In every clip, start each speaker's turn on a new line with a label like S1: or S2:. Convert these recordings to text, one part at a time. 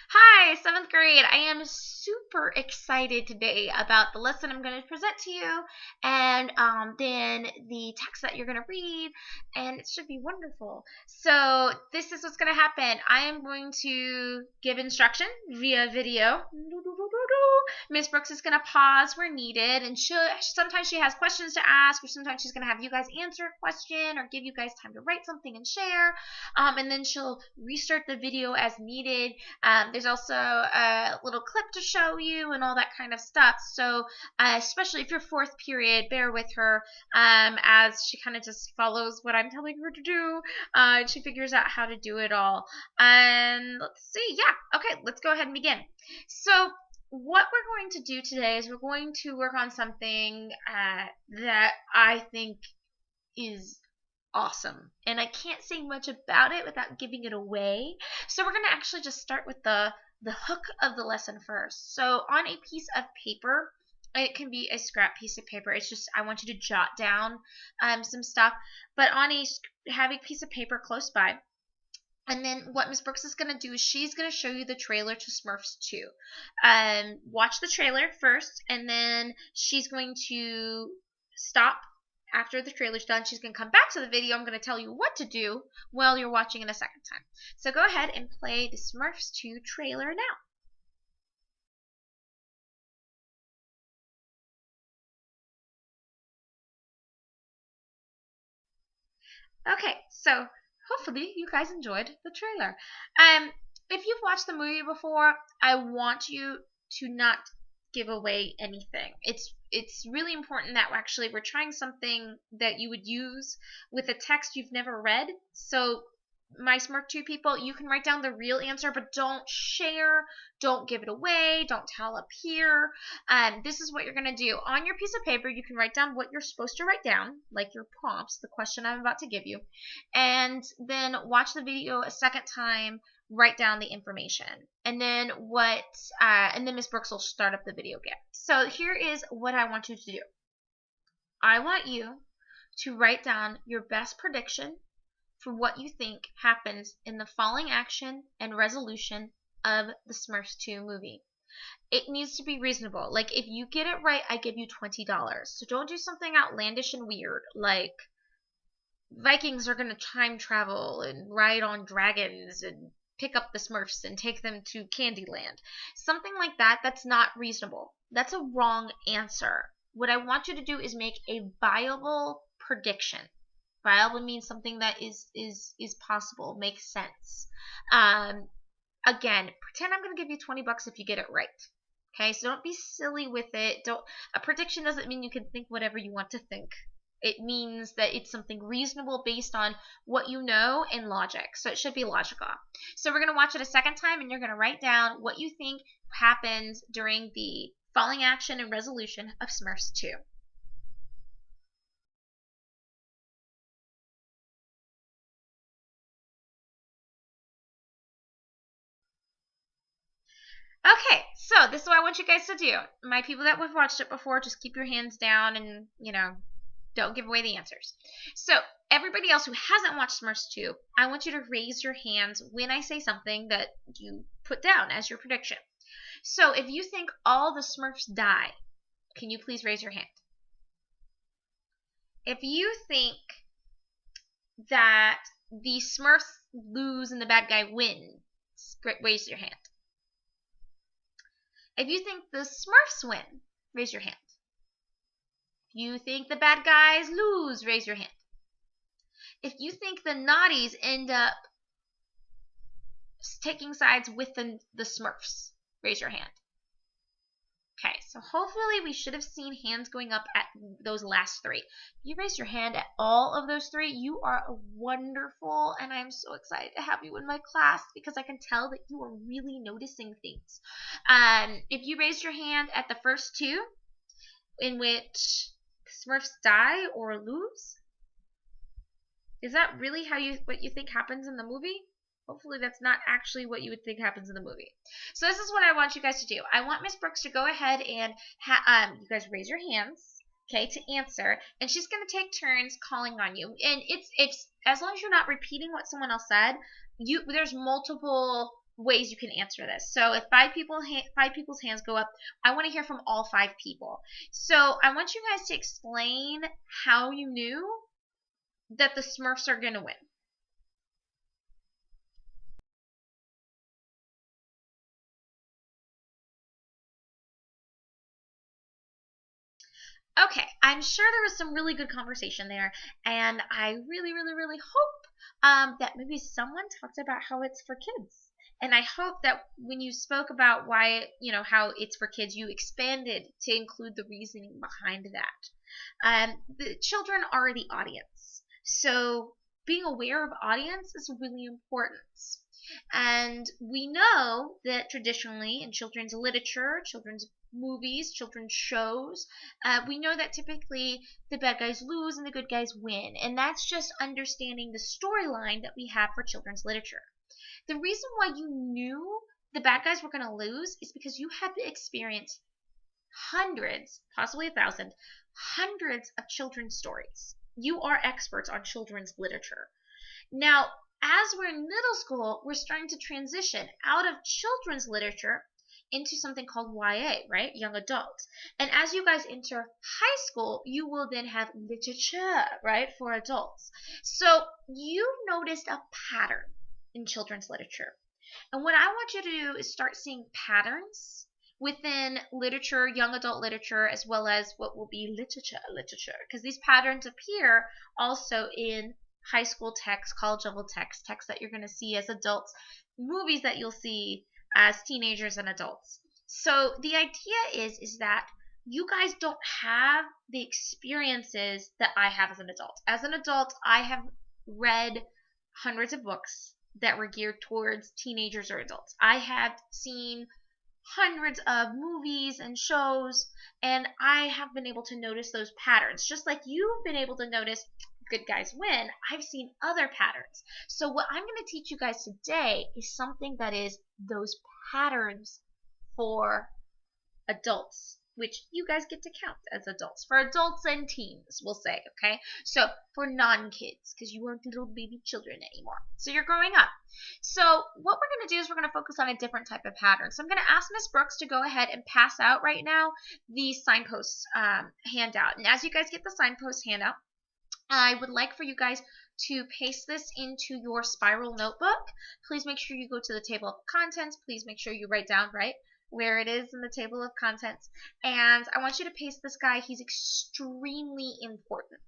S1: Hi, seventh grade. I am super excited today about the lesson I'm going to present to you and then the text that you're going to read, and it should be wonderful. So, this is what's going to happen. I am going to give instruction via video. Miss Brooks is going to pause where needed, and sometimes she has questions to ask, or sometimes she's going to have you guys answer a question or give you guys time to write something and share. And then she'll restart the video as needed. There's also a little clip to show you and all that kind of stuff. So, especially if you're fourth period, bear with her as she kind of just follows what I'm telling her to do. And she figures out how to do it all. And let's see. Yeah. Okay. Let's go ahead and begin. So, what we're going to do today is we're going to work on something that I think is awesome. And I can't say much about it without giving it away. So we're going to actually just start with the hook of the lesson first. So on a piece of paper, it can be a scrap piece of paper. It's just I want you to jot down some stuff. But have a piece of paper close by. And then what Miss Brooks is going to do is she's going to show you the trailer to Smurfs 2. Watch the trailer first, and then she's going to stop after the trailer's done. She's going to come back to the video. I'm going to tell you what to do while you're watching it a second time. So go ahead and play the Smurfs 2 trailer now. Okay, so hopefully you guys enjoyed the trailer. If you've watched the movie before, I want you to not give away anything. It's really important that we're trying something that you would use with a text you've never read. So my Smurf 2 people, you can write down the real answer, but don't share, don't give it away, don't tell up here. This is what you're going to do. On your piece of paper, you can write down what you're supposed to write down, like your prompts, the question I'm about to give you, and then watch the video a second time, write down the information, and then Miss Brooks will start up the video again. So here is what I want you to do. I want you to write down your best prediction for what you think happens in the following action and resolution of the Smurfs 2 movie. It needs to be reasonable. Like, if you get it right, I give you $20. So don't do something outlandish and weird, like Vikings are going to time travel and ride on dragons and pick up the Smurfs and take them to Candyland. Something like that, that's not reasonable. That's a wrong answer. What I want you to do is make a viable prediction. Viable means something that is possible, makes sense. Again, pretend I'm going to give you $20 if you get it right. Okay, so don't be silly with it. A prediction doesn't mean you can think whatever you want to think. It means that it's something reasonable based on what you know and logic. So it should be logical. So we're going to watch it a second time, and you're going to write down what you think happens during the following action and resolution of Smurfs 2. Okay, so this is what I want you guys to do. My people that have watched it before, just keep your hands down and, don't give away the answers. So, everybody else who hasn't watched Smurfs 2, I want you to raise your hands when I say something that you put down as your prediction. So, if you think all the Smurfs die, can you please raise your hand? If you think that the Smurfs lose and the bad guy wins, raise your hand. If you think the Smurfs win, raise your hand. If you think the bad guys lose, raise your hand. If you think the naughties end up taking sides with the Smurfs, raise your hand. Okay, so hopefully we should have seen hands going up at those last three. If you raised your hand at all of those three, you are wonderful, and I'm so excited to have you in my class because I can tell that you are really noticing things. If you raised your hand at the first two, in which Smurfs die or lose, is that really what you think happens in the movie? Hopefully that's not actually what you would think happens in the movie. So this is what I want you guys to do. I want Miss Brooks to go ahead and you guys raise your hands, okay, to answer, and she's going to take turns calling on you. And it's as long as you're not repeating what someone else said, there's multiple ways you can answer this. So if five people's hands go up, I want to hear from all 5 people. So I want you guys to explain how you knew that the Smurfs are gonna win. Okay, I'm sure there was some really good conversation there, and I really, really, really hope that maybe someone talked about how it's for kids. And I hope that when you spoke about why, how it's for kids, you expanded to include the reasoning behind that. The children are the audience, so being aware of audience is really important. And we know that traditionally in children's literature, children's movies, children's shows, we know that typically the bad guys lose and the good guys win. And that's just understanding the storyline that we have for children's literature. The reason why you knew the bad guys were going to lose is because you had experienced hundreds, possibly 1,000, hundreds of children's stories. You are experts on children's literature. Now, as we're in middle school, we're starting to transition out of children's literature into something called YA, right? Young adults. And as you guys enter high school, you will then have literature, right? For adults. So you noticed a pattern in children's literature. And what I want you to do is start seeing patterns within literature, young adult literature, as well as what will be literature, because these patterns appear also in high school text, college level text that you're going to see as adults, movies that you'll see as teenagers and adults. So the idea is that you guys don't have the experiences that I have as an adult. As an adult, I have read hundreds of books that were geared towards teenagers or adults. I have seen hundreds of movies and shows, and I have been able to notice those patterns. Just like you've been able to notice good guys win, I've seen other patterns. So what I'm going to teach you guys today is something that is those patterns for adults, which you guys get to count as adults. For adults and teens, we'll say, okay? So for non-kids, because you aren't little baby children anymore. So you're growing up. So what we're going to do is we're going to focus on a different type of pattern. So I'm going to ask Miss Brooks to go ahead and pass out right now the signposts handout. And as you guys get the signpost handout, I would like for you guys to paste this into your spiral notebook. Please make sure you go to the table of contents. Please make sure you write down, right, where it is in the table of contents. And I want you to paste this guy. He's extremely important.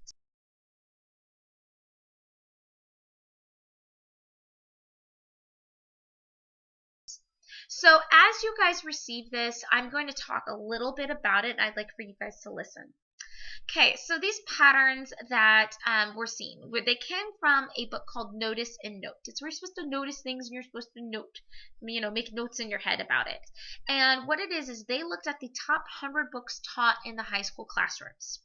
S1: So as you guys receive this, I'm going to talk a little bit about it, and I'd like for you guys to listen. Okay, so these patterns that we're seeing, they came from a book called Notice and Note. It's where you're supposed to notice things and you're supposed to note, make notes in your head about it. And what it is they looked at the top 100 books taught in the high school classrooms.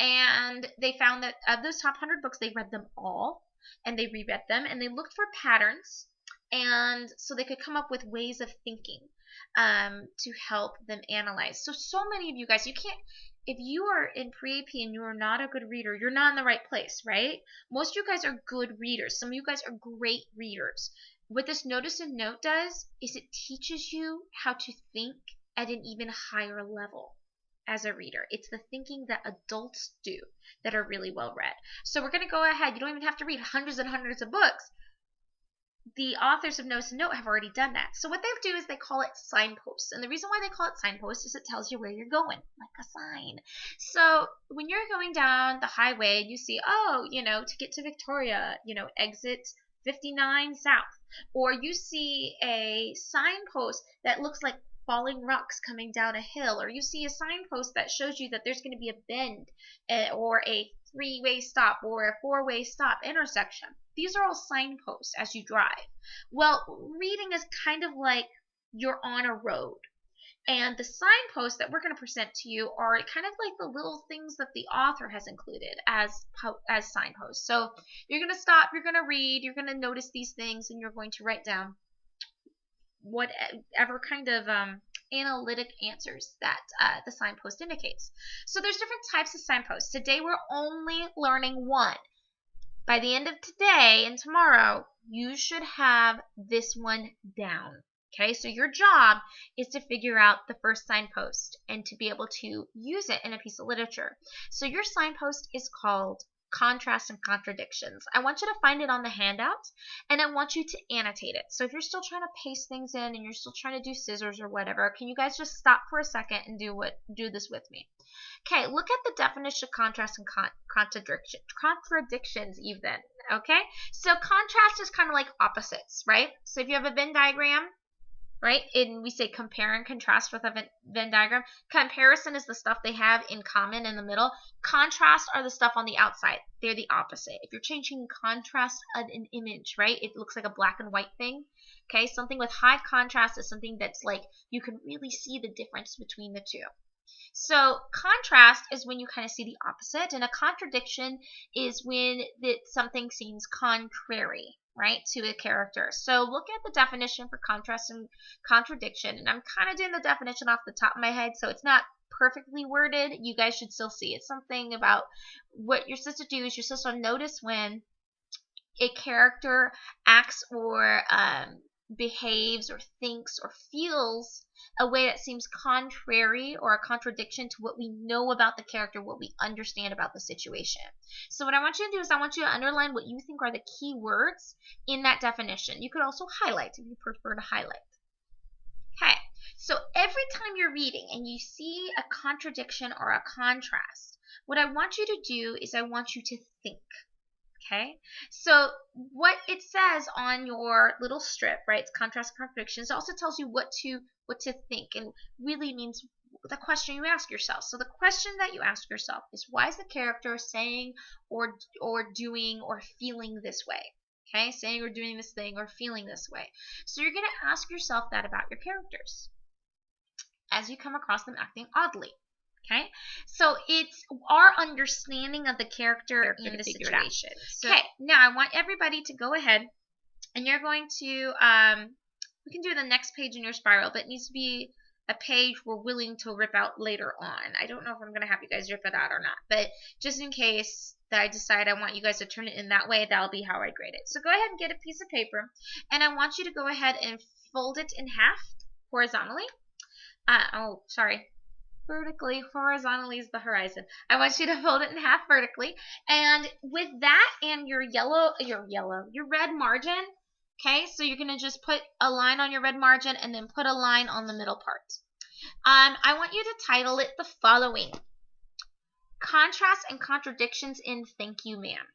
S1: And they found that of those top 100 books, they read them all, and they reread them, and they looked for patterns, and so they could come up with ways of thinking to help them analyze. So many of you guys, if you are in pre-AP and you are not a good reader, you're not in the right place, right? Most of you guys are good readers. Some of you guys are great readers. What this Notice and Note does is it teaches you how to think at an even higher level as a reader. It's the thinking that adults do that are really well read. So we're going to go ahead. You don't even have to read hundreds and hundreds of books. The authors of Notice and Note have already done that. So what they do is they call it signposts. And the reason why they call it signposts is it tells you where you're going, like a sign. So when you're going down the highway and you see, to get to Victoria, exit 59 south. Or you see a signpost that looks like falling rocks coming down a hill. Or you see a signpost that shows you that there's going to be a bend or a 3-way stop or a 4-way stop intersection. These are all signposts as you drive. Well, reading is kind of like you're on a road. And the signposts that we're going to present to you are kind of like the little things that the author has included as signposts. So you're going to stop, you're going to read, you're going to notice these things, and you're going to write down whatever kind of analytic answers that the signpost indicates. So there's different types of signposts. Today we're only learning one. By the end of today and tomorrow, you should have this one down. Okay, so your job is to figure out the first signpost and to be able to use it in a piece of literature. So your signpost is called Contrasts and Contradictions. I want you to find it on the handout, and I want you to annotate it. So if you're still trying to paste things in and you're still trying to do scissors or whatever, can you guys just stop for a second and do this with me? Okay, look at the definition of contrast and contradictions even. Okay, so contrast is kind of like opposites, right? So if you have a Venn diagram, right, and we say compare and contrast with a Venn diagram, comparison is the stuff they have in common in the middle. Contrast are the stuff on the outside. They're the opposite. If you're changing contrast of an image, right, it looks like a black and white thing. Okay, something with high contrast is something that's like you can really see the difference between the two. So contrast is when you kind of see the opposite, and a contradiction is when something seems contrary, right, to a character. So look at the definition for contrast and contradiction, and I'm kind of doing the definition off the top of my head, so it's not perfectly worded. You guys should still see. It's something about what you're supposed to do is you're supposed to notice when a character acts or behaves or thinks or feels a way that seems contrary or a contradiction to what we know about the character, what we understand about the situation. So what I want you to do is I want you to underline what you think are the key words in that definition. You could also highlight if you prefer to highlight. Okay, so every time you're reading and you see a contradiction or a contrast, what I want you to do is I want you to think. Okay, so what it says on your little strip, right? It's contrast and contradictions. It also tells you what to think, and really means the question you ask yourself. So the question that you ask yourself is, why is the character saying or doing or feeling this way? Okay, saying or doing this thing or feeling this way. So you're going to ask yourself that about your characters as you come across them acting oddly. Okay, so it's our understanding of the character in the situation. Okay, now I want everybody to go ahead, and you're going to, we can do the next page in your spiral, but it needs to be a page we're willing to rip out later on. I don't know if I'm going to have you guys rip it out or not, but just in case that I decide I want you guys to turn it in that way, that'll be how I grade it. So go ahead and get a piece of paper, and I want you to go ahead and fold it in half horizontally. Vertically, horizontally is the horizon. I want you to fold it in half vertically, and with that and your red margin, okay, so you're going to just put a line on your red margin and then put a line on the middle part. I want you to title it the following: Contrasts and Contradictions in Thank You, Ma'am.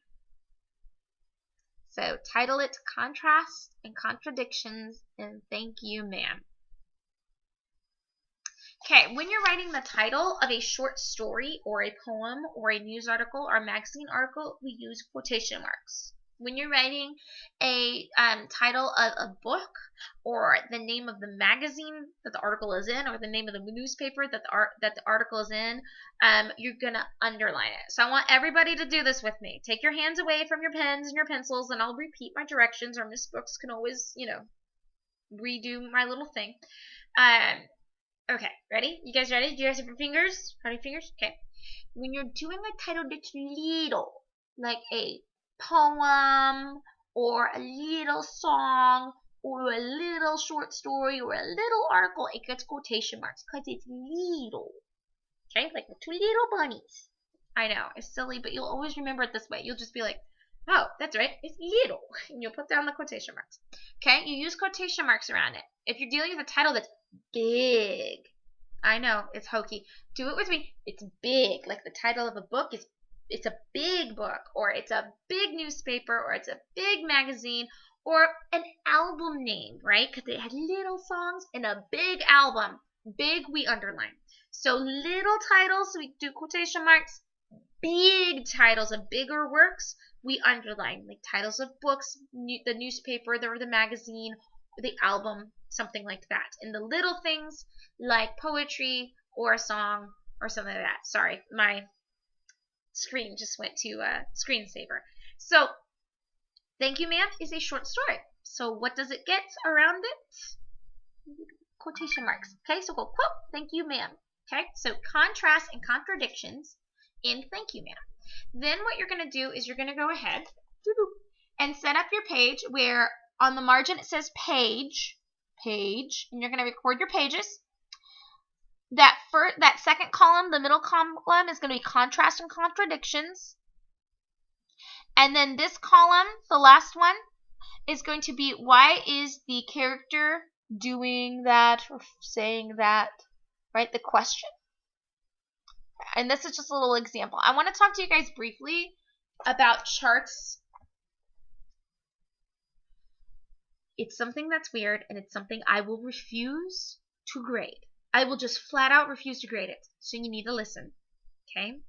S1: So title it Contrasts and Contradictions in Thank You, Ma'am. Okay, when you're writing the title of a short story or a poem or a news article or a magazine article, we use quotation marks. When you're writing a title of a book or the name of the magazine that the article is in or the name of the newspaper that the article is in, you're going to underline it. So I want everybody to do this with me. Take your hands away from your pens and your pencils, and I'll repeat my directions, or Miss Brooks can always, redo my little thing. Okay, ready? You guys ready? Do you guys have your fingers? Have your fingers? Okay. When you're doing a title that's little, like a poem or a little song or a little short story or a little article, it gets quotation marks because it's little. Okay, like the two little bunnies. I know, it's silly, but you'll always remember it this way. You'll just be like, oh, that's right, it's little. And you'll put down the quotation marks. Okay, you use quotation marks around it. If you're dealing with a title that's big, I know, it's hokey. Do it with me. It's big. Like the title of a book is, it's a big book, or it's a big newspaper, or it's a big magazine, or an album name, right? Because it had little songs and a big album. Big, we underline. So little titles, we do quotation marks. Big titles of bigger works, we underline. Like titles of books, the newspaper, the magazine, the album, something like that. And the little things like poetry or a song or something like that. Sorry, my screen just went to screensaver. So, Thank You, Ma'am is a short story. So what does it get around it? Quotation marks. Okay, so go quote, Thank You, Ma'am. Okay, so contrasts and contradictions in Thank You, Ma'am. Then what you're going to do is you're going to go ahead and set up your page where on the margin it says page, and you're going to record your pages. That second column, the middle column, is going to be contrast and contradictions. And then this column, the last one, is going to be why is the character doing that or saying that, right? The question. And this is just a little example. I want to talk to you guys briefly about charts. It's something that's weird, and it's something I will refuse to grade. I will just flat out refuse to grade it. So you need to listen, okay?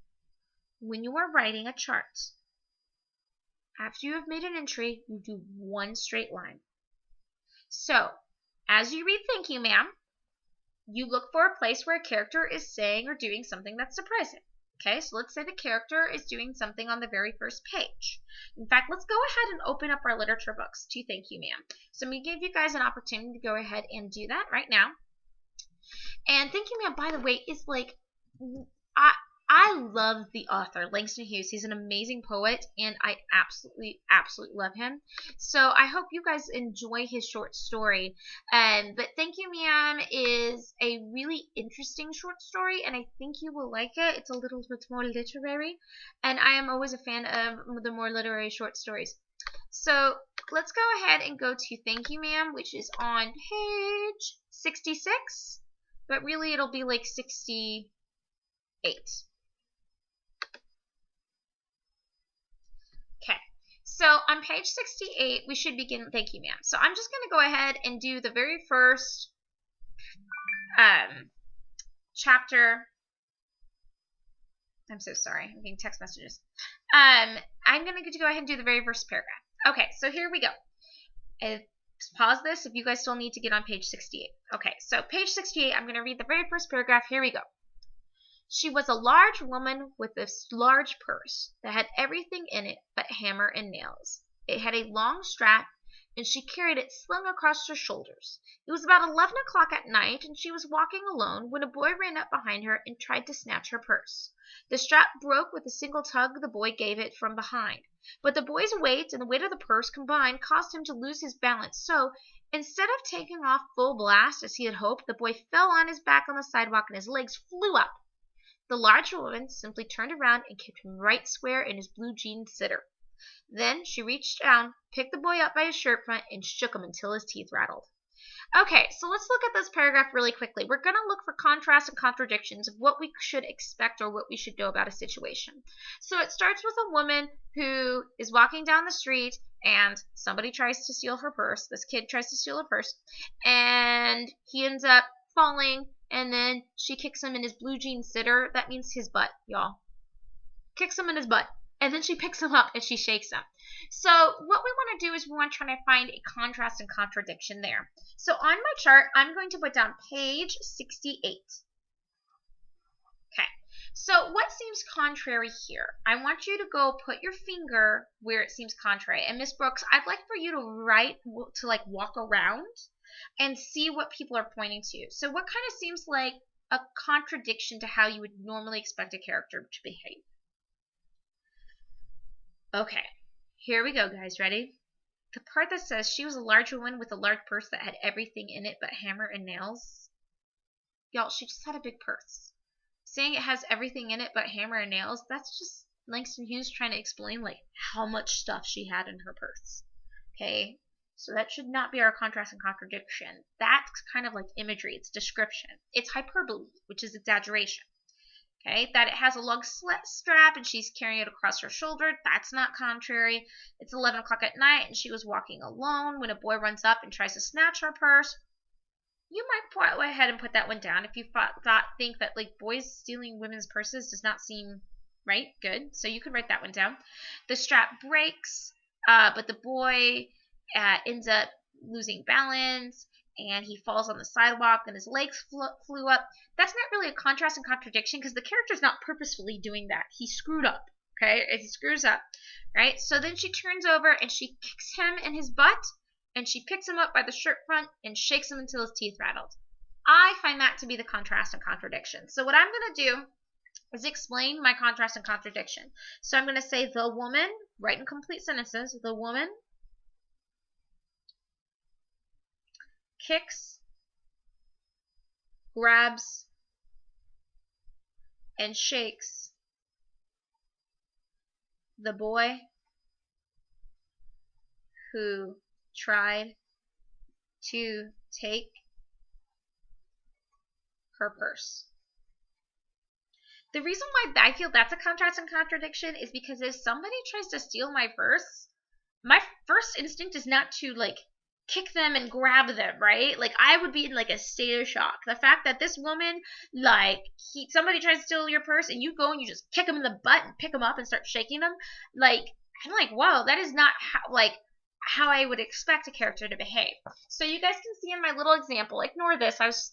S1: When you are writing a chart, after you have made an entry, you do one straight line. So, as you read thank you, ma'am, you look for a place where a character is saying or doing something that's surprising. Okay, so let's say the character is doing something on the very first page. In fact, let's go ahead and open up our literature books to thank you, ma'am. So I'm going to give you guys an opportunity to go ahead and do that right now. And thank you, ma'am, by the way, is like, I love the author, Langston Hughes. He's an amazing poet, and I absolutely love him. So I hope you guys enjoy his short story. But Thank You, Ma'am is a really interesting short story, and I think you will like it. It's a little bit more literary, and I am always a fan of the more literary short stories. So let's go ahead and go to Thank You, Ma'am, which is on page 66, but really it'll be like 68. Okay, so on page 68, we should begin Thank You, Ma'am. So I'm just going to go ahead and do the very first chapter. I'm so sorry. I'm getting text messages. I'm going to go ahead and do the very first paragraph. Okay, so here we go. Pause this if you guys still need to get on page 68. Okay, so page 68, I'm going to read the very first paragraph. Here we go. She was a large woman with a large purse that had everything in it but hammer and nails. It had a long strap, and she carried it slung across her shoulders. It was about 11 o'clock at night, and she was walking alone when a boy ran up behind her and tried to snatch her purse. The strap broke with a single tug the boy gave it from behind. But the boy's weight and the weight of the purse combined caused him to lose his balance, so instead of taking off full blast as he had hoped, the boy fell on his back on the sidewalk and his legs flew up. The large woman simply turned around and kicked him right square in his blue jean sitter. Then she reached down, picked the boy up by his shirt front, and shook him until his teeth rattled. Okay, so let's look at this paragraph really quickly. We're going to look for contrasts and contradictions of what we should expect or what we should know about a situation. So it starts with a woman who is walking down the street and somebody tries to steal her purse. This kid tries to steal her purse, and he ends up falling, and then she kicks him in his blue jean sitter. That means his butt, y'all. Kicks him in his butt. And then she picks him up and she shakes him. So what we want to do is we want to try to find a contrast and contradiction there. So on my chart, I'm going to put down page 68. Okay. So what seems contrary here? I want you to go put your finger where it seems contrary. And Miss Brooks, I'd like for you to walk around and see what people are pointing to. So what kind of seems like a contradiction to how you would normally expect a character to behave? Okay, here we go, guys. Ready? The part that says she was a large woman with a large purse that had everything in it but hammer and nails. Y'all, she just had a big purse. Saying it has everything in it but hammer and nails, that's just Langston Hughes trying to explain like how much stuff she had in her purse. Okay? So that should not be our contrast and contradiction. That's kind of like imagery. It's description. It's hyperbole, which is exaggeration. Okay, that it has a long strap and she's carrying it across her shoulder. That's not contrary. It's 11 o'clock at night and she was walking alone when a boy runs up and tries to snatch her purse. You might go ahead and put that one down if you think that like boys stealing women's purses does not seem right. Good. So you could write that one down. The strap breaks, but the boy ends up losing balance. And he falls on the sidewalk and his legs flew up. That's not really a contrast and contradiction because the character's not purposefully doing that. He screwed up, okay? He screws up, right? So then she turns over and she kicks him in his butt and she picks him up by the shirt front and shakes him until his teeth rattled. I find that to be the contrast and contradiction. So what I'm going to do is explain my contrast and contradiction. So I'm going to say the woman, write in complete sentences, the woman kicks, grabs, and shakes the boy who tried to take her purse. The reason why I feel that's a contrast and contradiction is because if somebody tries to steal my purse, my first instinct is not to like kick them and grab them, right? Like I would be in like a state of shock. The fact that this woman, like somebody tries to steal your purse and you go and you just kick them in the butt and pick them up and start shaking them, like I'm like, whoa, that is not how I would expect a character to behave. So you guys can see in my little example, ignore this, I was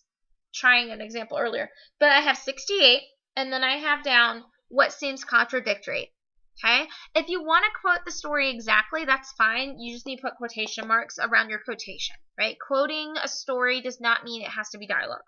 S1: trying an example earlier, but I have 68 and then I have down what seems contradictory. Okay? If you want to quote the story exactly, that's fine. You just need to put quotation marks around your quotation, right? Quoting a story does not mean it has to be dialogue.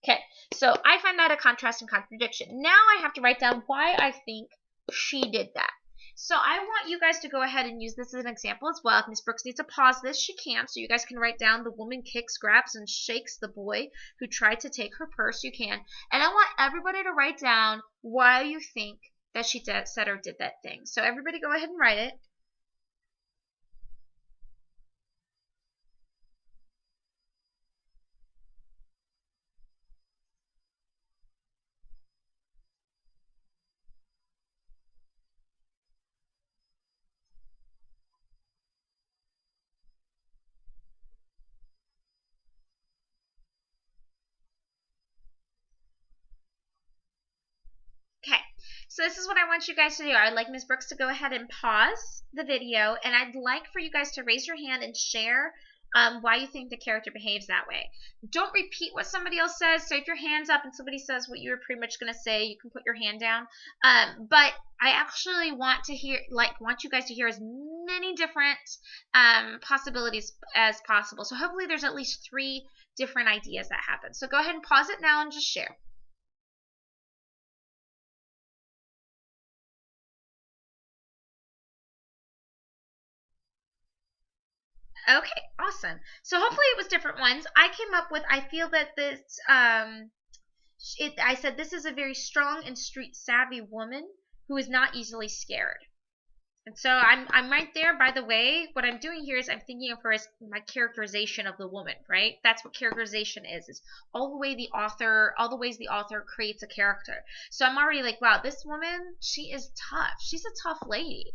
S1: Okay, so I find that a contrast and contradiction. Now I have to write down why I think she did that. So I want you guys to go ahead and use this as an example as well. If Miss Brooks needs to pause this, she can. So you guys can write down the woman kicks, grabs, and shakes the boy who tried to take her purse. You can. And I want everybody to write down why you think that she said or did that thing. So everybody go ahead and write it. Okay, so this is what I want you guys to do. I'd like Ms. Brooks to go ahead and pause the video, and I'd like for you guys to raise your hand and share why you think the character behaves that way. Don't repeat what somebody else says. So if your hand's up and somebody says what you were pretty much going to say, you can put your hand down. But I actually want you guys to hear as many different possibilities as possible. So hopefully there's at least 3 different ideas that happen. So go ahead and pause it now and just share. Okay, awesome. So hopefully it was different ones. I came up with, I feel that this, I said this is a very strong and street savvy woman who is not easily scared. And so I'm right there. By the way, what I'm doing here is I'm thinking of her as my characterization of the woman, right? That's what characterization is all the ways the author creates a character. So I'm already like, wow, this woman, she is tough. She's a tough lady.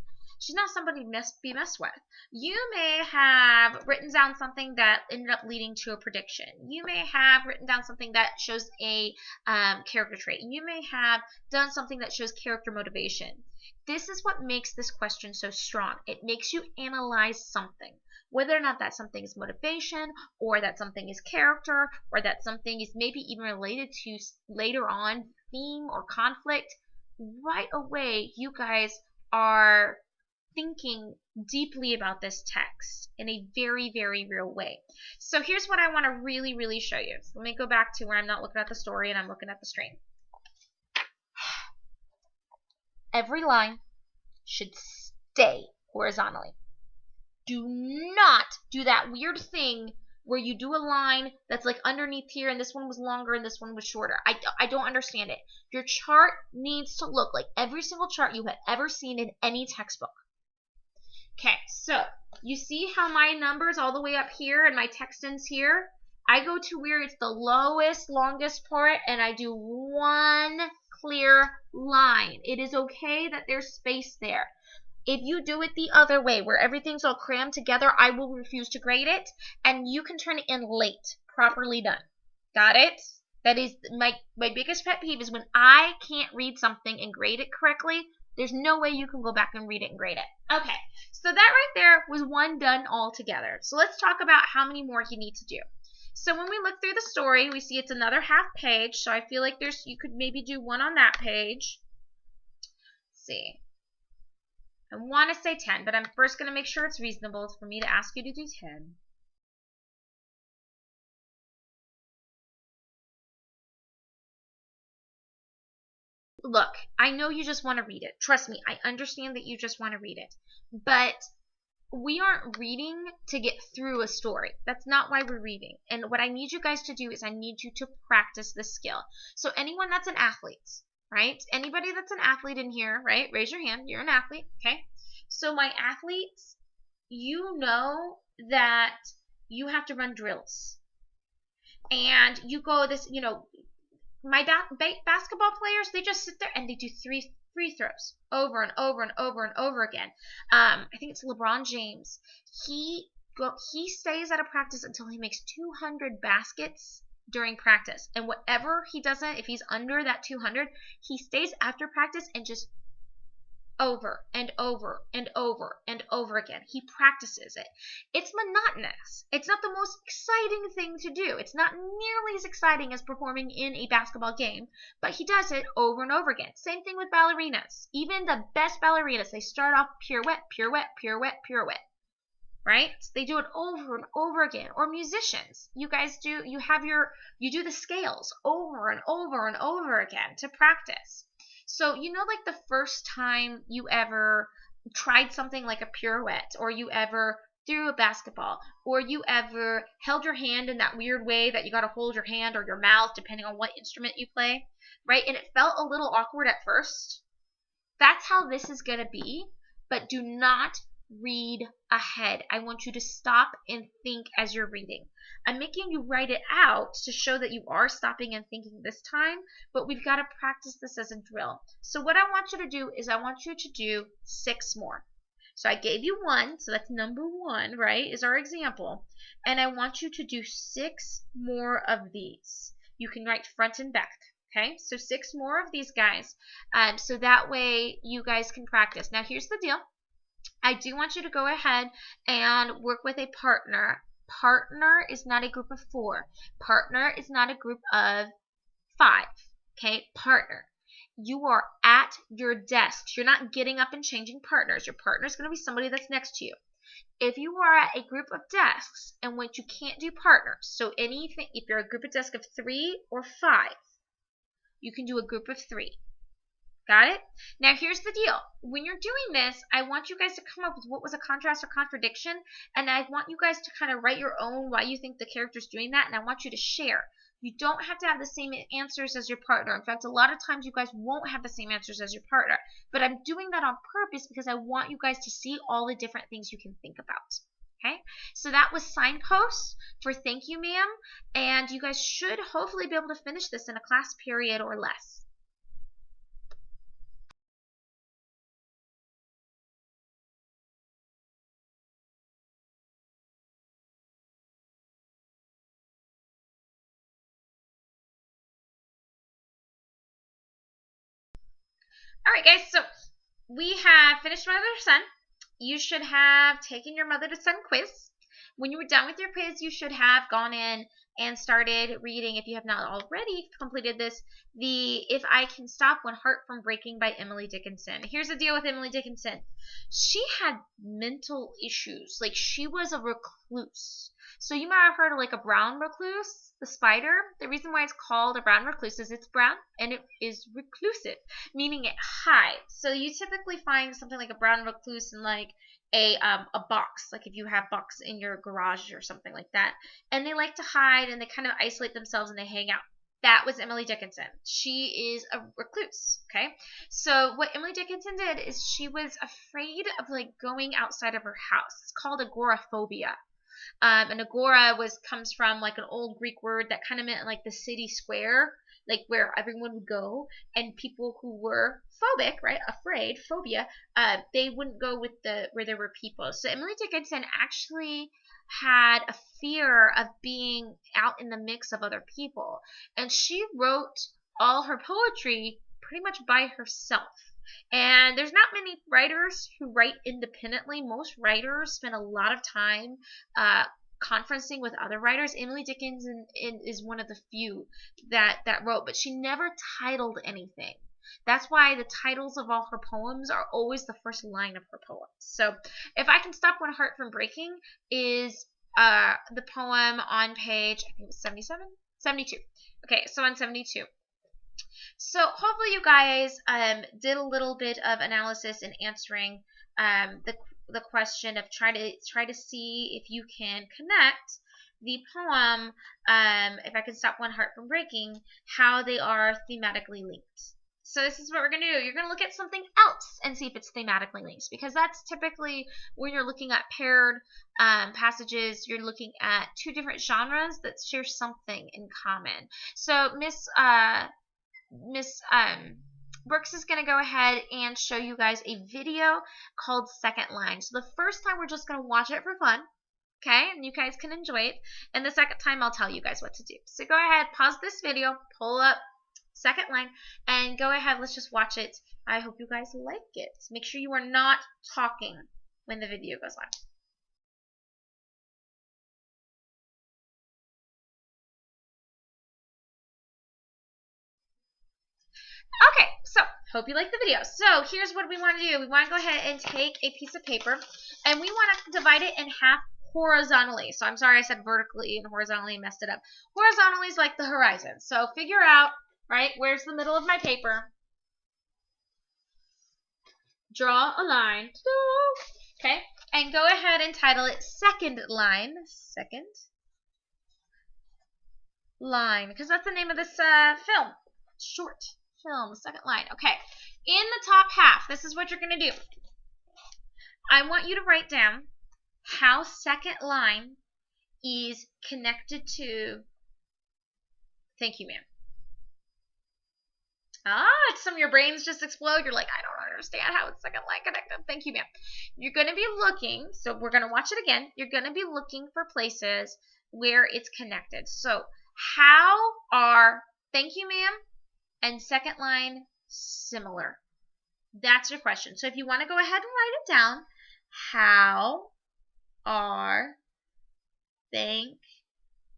S1: She's not somebody to be messed with. You may have written down something that ended up leading to a prediction. You may have written down something that shows a character trait. You may have done something that shows character motivation. This is what makes this question so strong. It makes you analyze something. Whether or not that something is motivation, or that something is character, or that something is maybe even related to later on theme or conflict, right away you guys are thinking deeply about this text in a very, very real way. So here's what I want to really, really show you. So let me go back to where I'm not looking at the story and I'm looking at the screen. Every line should stay horizontally. Do not do that weird thing where you do a line that's like underneath here and this one was longer and this one was shorter. I don't understand it. Your chart needs to look like every single chart you have ever seen in any textbook. Okay, so you see how my number's all the way up here and my text ends here? I go to where it's the lowest, longest part, and I do one clear line. It is okay that there's space there. If you do it the other way, where everything's all crammed together, I will refuse to grade it, and you can turn it in late. Properly done. Got it? That is my biggest pet peeve is when I can't read something and grade it correctly. There's no way you can go back and read it and grade it. Okay, so that right there was one done all together. So let's talk about how many more you need to do. So when we look through the story, we see it's another half page. So I feel like you could maybe do one on that page. Let's see. I want to say 10, but I'm first going to make sure it's reasonable for me to ask you to do 10. Look, I know you just want to read it. Trust me, I understand that you just want to read it. But we aren't reading to get through a story. That's not why we're reading. And what I need you guys to do is I need you to practice the skill. So anyone that's an athlete, right? Anybody that's an athlete in here, right? Raise your hand. You're an athlete, okay? So my athletes, you know that you have to run drills. And you go this, my basketball players, they just sit there and they do three free throws over and over and over and over again. I think it's LeBron James. He stays out of practice until he makes 200 baskets during practice, and whatever he doesn't, if he's under that 200, he stays after practice and just over and over and over and over again. He practices it. It's monotonous. It's not the most exciting thing to do. It's not nearly as exciting as performing in a basketball game, but he does it over and over again. Same thing with ballerinas. Even the best ballerinas, they start off pirouette, pirouette, pirouette, pirouette. Right? They do it over and over again. Or musicians, you guys do, you do the scales over and over and over again to practice. So, like the first time you ever tried something like a pirouette, or you ever threw a basketball, or you ever held your hand in that weird way that you got to hold your hand or your mouth, depending on what instrument you play, right? And it felt a little awkward at first. That's how this is going to be, but do not read ahead. I want you to stop and think as you're reading. I'm making you write it out to show that you are stopping and thinking this time, but we've got to practice this as a drill. So what I want you to do is I want you to do 6 more. So I gave you 1, so that's number 1, right, is our example. And I want you to do 6 more of these. You can write front and back. Okay, so 6 more of these guys. So that way you guys can practice. Now here's the deal. I do want you to go ahead and work with a partner. Partner is not a group of 4. Partner is not a group of 5. Okay, partner. You are at your desks. You're not getting up and changing partners. Your partner is going to be somebody that's next to you. If you are at a group of desks in which you can't do partners, so anything, if you're a group of desks of 3 or 5, you can do a group of 3. Got it? Now here's the deal. When you're doing this, I want you guys to come up with what was a contrast or contradiction, and I want you guys to kind of write your own why you think the character's doing that, and I want you to share. You don't have to have the same answers as your partner. In fact, a lot of times you guys won't have the same answers as your partner, but I'm doing that on purpose because I want you guys to see all the different things you can think about. Okay, so that was signposts for thank you, ma'am, and you guys should hopefully be able to finish this in a class period or less. Alright guys, so we have finished Mother to Son. You should have taken your Mother to Son quiz. When you were done with your quiz, you should have gone in and started reading, if you have not already completed this, the If I Can Stop One Heart from Breaking by Emily Dickinson. Here's the deal with Emily Dickinson. She had mental issues. Like, she was a recluse. So you might have heard of like a brown recluse, the spider. The reason why it's called a brown recluse is it's brown and it is reclusive, meaning it hides. So you typically find something like a brown recluse in like a box, like if you have box in your garage or something like that. And they like to hide and they kind of isolate themselves and they hang out. That was Emily Dickinson. She is a recluse, okay? So what Emily Dickinson did is she was afraid of like going outside of her house. It's called agoraphobia. And agora comes from like an old Greek word that kind of meant like the city square, like where everyone would go, and people who were phobic, right, afraid, phobia, they wouldn't go with where there were people. So Emily Dickinson actually had a fear of being out in the mix of other people, and she wrote all her poetry pretty much by herself. And there's not many writers who write independently. Most writers spend a lot of time conferencing with other writers. Emily Dickinson is one of the few that wrote, but she never titled anything. That's why the titles of all her poems are always the first line of her poems. So If I Can Stop One Heart from Breaking is the poem on page, I think it was 77? 72. Okay, so on 72. So hopefully you guys did a little bit of analysis in answering the question of try to see if you can connect the poem, If I Could Stop One Heart from Breaking, how they are thematically linked. So this is what we're going to do. You're going to look at something else and see if it's thematically linked, because that's typically when you're looking at paired passages, you're looking at two different genres that share something in common. So Miss Brooks is going to go ahead and show you guys a video called Second Line. So the first time we're just going to watch it for fun, okay? And you guys can enjoy it. And the second time I'll tell you guys what to do. So go ahead, pause this video, pull up Second Line, and go ahead, let's just watch it. I hope you guys like it. Make sure you are not talking when the video goes on. Okay, so hope you like the video. So here's what we want to do. We want to go ahead and take a piece of paper, and we want to divide it in half horizontally. So I'm sorry I said vertically and horizontally and messed it up. Horizontally is like the horizon. So figure out, right, where's the middle of my paper? Draw a line. Okay, and go ahead and title it Second Line. Second Line, because that's the name of this film. Short film, Second Line. Okay, in the top half, this is what you're going to do. I want you to write down how Second Line is connected to Thank You, Ma'am. Some of your brains just explode. You're like, I don't understand how it's Second Line connected. Thank You, Ma'am. You're going to be looking, so we're going to watch it again. You're going to be looking for places where it's connected. So how are Thank You, Ma'am and Second Line similar? That's your question. So if you want to go ahead and write it down, how are Thank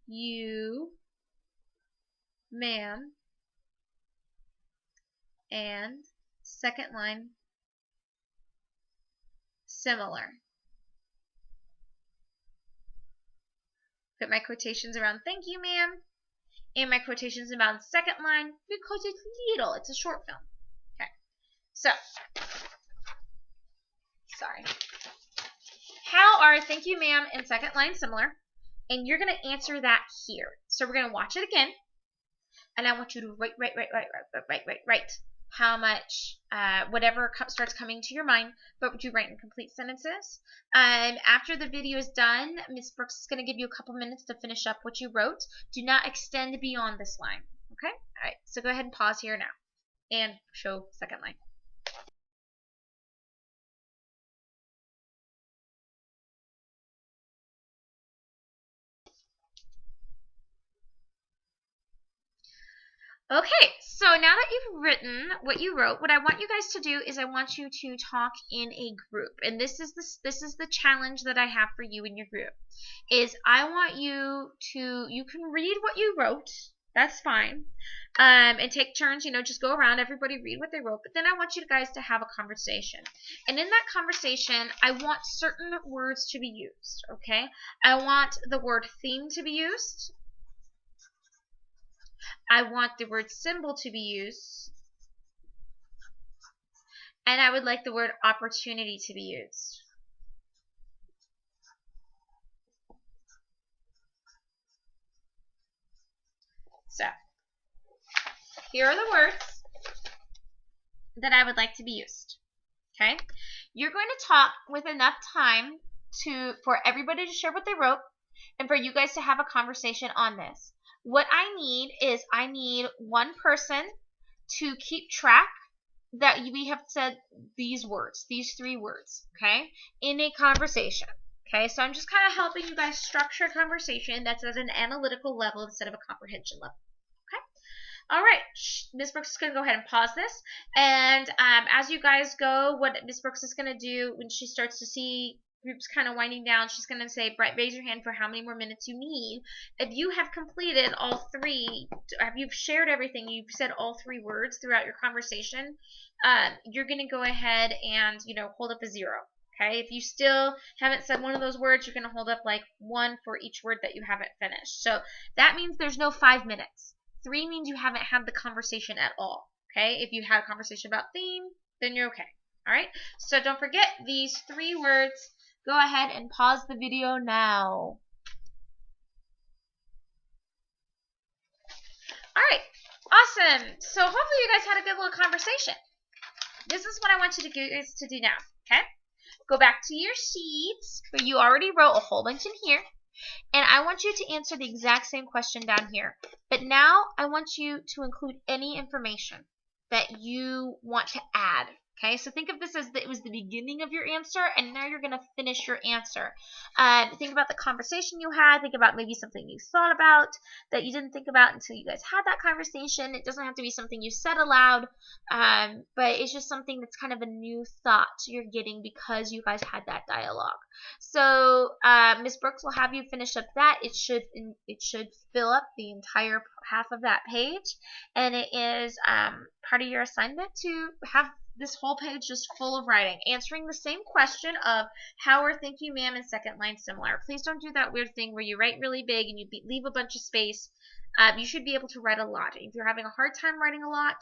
S1: You, Ma'am and Second Line similar? Put my quotations around Thank You, Ma'am, and my quotations around Second Line because it's little. It's a short film. Okay. So, sorry. How are Thank You, Ma'am and Second Line similar? And you're going to answer that here. So we're going to watch it again. And I want you to write how much, whatever starts coming to your mind, but would you write in complete sentences? After the video is done, Miss Brooks is going to give you a couple minutes to finish up what you wrote. Do not extend beyond this line, okay? All right, so go ahead and pause here now and show Second Line. Okay, so now that you've written what you wrote, what I want you guys to do is I want you to talk in a group. And this is the challenge that I have for you in your group. Is I want you to, you can read what you wrote, that's fine. And take turns, just go around, everybody read what they wrote, but then I want you guys to have a conversation. And in that conversation, I want certain words to be used, okay? I want the word theme to be used. I want the word symbol to be used. And I would like the word opportunity to be used. So, here are the words that I would like to be used. Okay? You're going to talk with enough time for everybody to share what they wrote and for you guys to have a conversation on this. What I need one person to keep track that we have said these words, these 3 words, okay, in a conversation. Okay, so I'm just kind of helping you guys structure a conversation that's at an analytical level instead of a comprehension level. Okay, all right. Miss Brooks is going to go ahead and pause this, and as you guys go, what Miss Brooks is going to do when she starts to see groups kind of winding down, she's going to say, Brett, raise your hand for how many more minutes you need. If you have completed all 3, if you've shared everything, you've said all 3 words throughout your conversation, you're going to go ahead and, hold up a 0. Okay, if you still haven't said one of those words, you're going to hold up like 1 for each word that you haven't finished. So that means there's no 5 minutes. 3 means you haven't had the conversation at all. Okay, if you had a conversation about theme, then you're okay. All right, so don't forget these 3 words. Go ahead and pause the video now. All right, awesome. So hopefully you guys had a good little conversation. This is what I want you guys to do now, okay? Go back to your sheets where you already wrote a whole bunch in here. And I want you to answer the exact same question down here. But now I want you to include any information that you want to add. Okay, so think of this as it was the beginning of your answer, and now you're going to finish your answer. Think about the conversation you had. Think about maybe something you thought about that you didn't think about until you guys had that conversation. It doesn't have to be something you said aloud, but it's just something that's kind of a new thought you're getting because you guys had that dialogue. So Miss Brooks will have you finish up that. It should fill up the entire half of that page, and it is part of your assignment to have this whole page just full of writing, answering the same question of how are thank you ma'am and second line similar. Please don't do that weird thing where you write really big and you leave a bunch of space. You should be able to write a lot. If you're having a hard time writing a lot,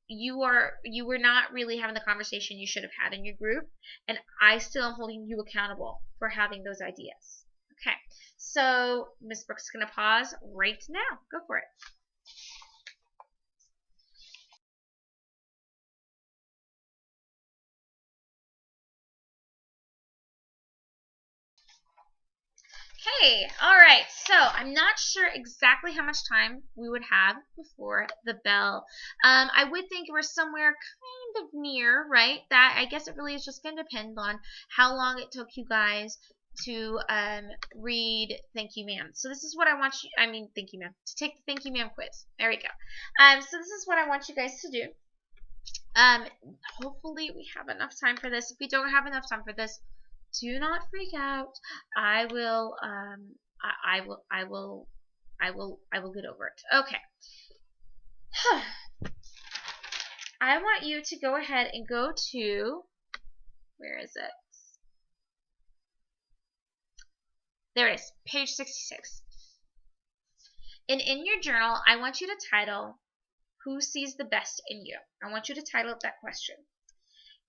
S1: you were not really having the conversation you should have had in your group, and I still am holding you accountable for having those ideas. Okay, so Miss Brooks is going to pause right now. Go for it. Okay, alright, so I'm not sure exactly how much time we would have before the bell. I would think we're somewhere kind of near, right? That I guess it really is just going to depend on how long it took you guys to read Thank You Ma'am. So this is what I want you, Thank You Ma'am, to take the Thank You Ma'am quiz. There we go. So this is what I want you guys to do. Hopefully we have enough time for this. If we don't have enough time for this, do not freak out. I will get over it. Okay. I want you to go ahead and go to, where is it? There it is, page 66. And in your journal, I want you to title, Who Sees the Best in You? I want you to title it that question.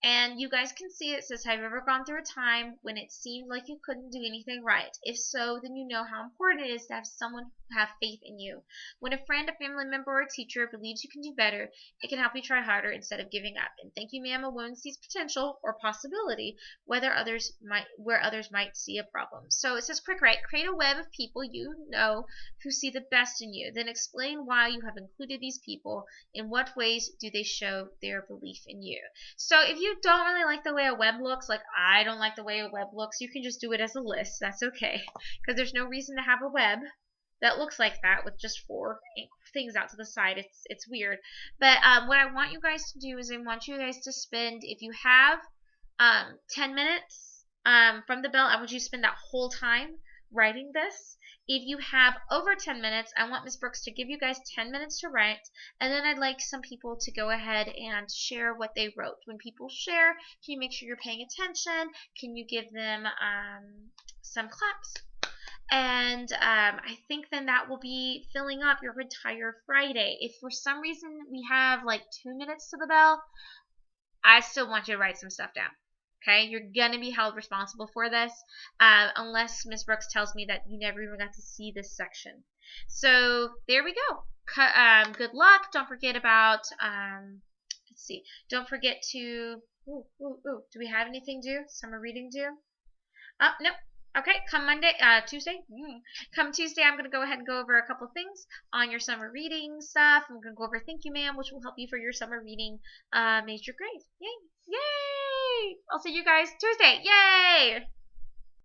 S1: And you guys can see it says, have you ever gone through a time when it seemed like you couldn't do anything right? If so, then you know how important it is to have someone have faith in you. When a friend, a family member, or a teacher believes you can do better, it can help you try harder instead of giving up. And Thank You Ma'am alone sees potential or possibility where others might see a problem. So it says quick write, create a web of people you know who see the best in you. Then explain why you have included these people. In what ways do they show their belief in you? So if you don't really like the way a web looks, like I don't like the way a web looks, you can just do it as a list. That's okay, because there's no reason to have a web that looks like that with just 4 things out to the side. It's weird. But what I want you guys to do is I want you guys to spend, if you have 10 minutes from the bell, I want you to spend that whole time writing this. If you have over 10 minutes, I want Ms. Brooks to give you guys 10 minutes to write, and then I'd like some people to go ahead and share what they wrote. When people share, can you make sure you're paying attention? Can you give them some claps? And I think then that will be filling up your entire Friday. If for some reason we have like 2 minutes to the bell, I still want you to write some stuff down. Okay, you're going to be held responsible for this unless Ms. Brooks tells me that you never even got to see this section. So there we go. Good luck. Don't forget about, let's see, don't forget to, do we have anything due? Summer reading due? Oh, nope. Okay, come Tuesday, come Tuesday, I'm going to go ahead and go over a couple things on your summer reading stuff. I'm going to go over Thank You Ma'am, which will help you for your summer reading major grade. Yay! Yay! I'll see you guys Tuesday. Yay!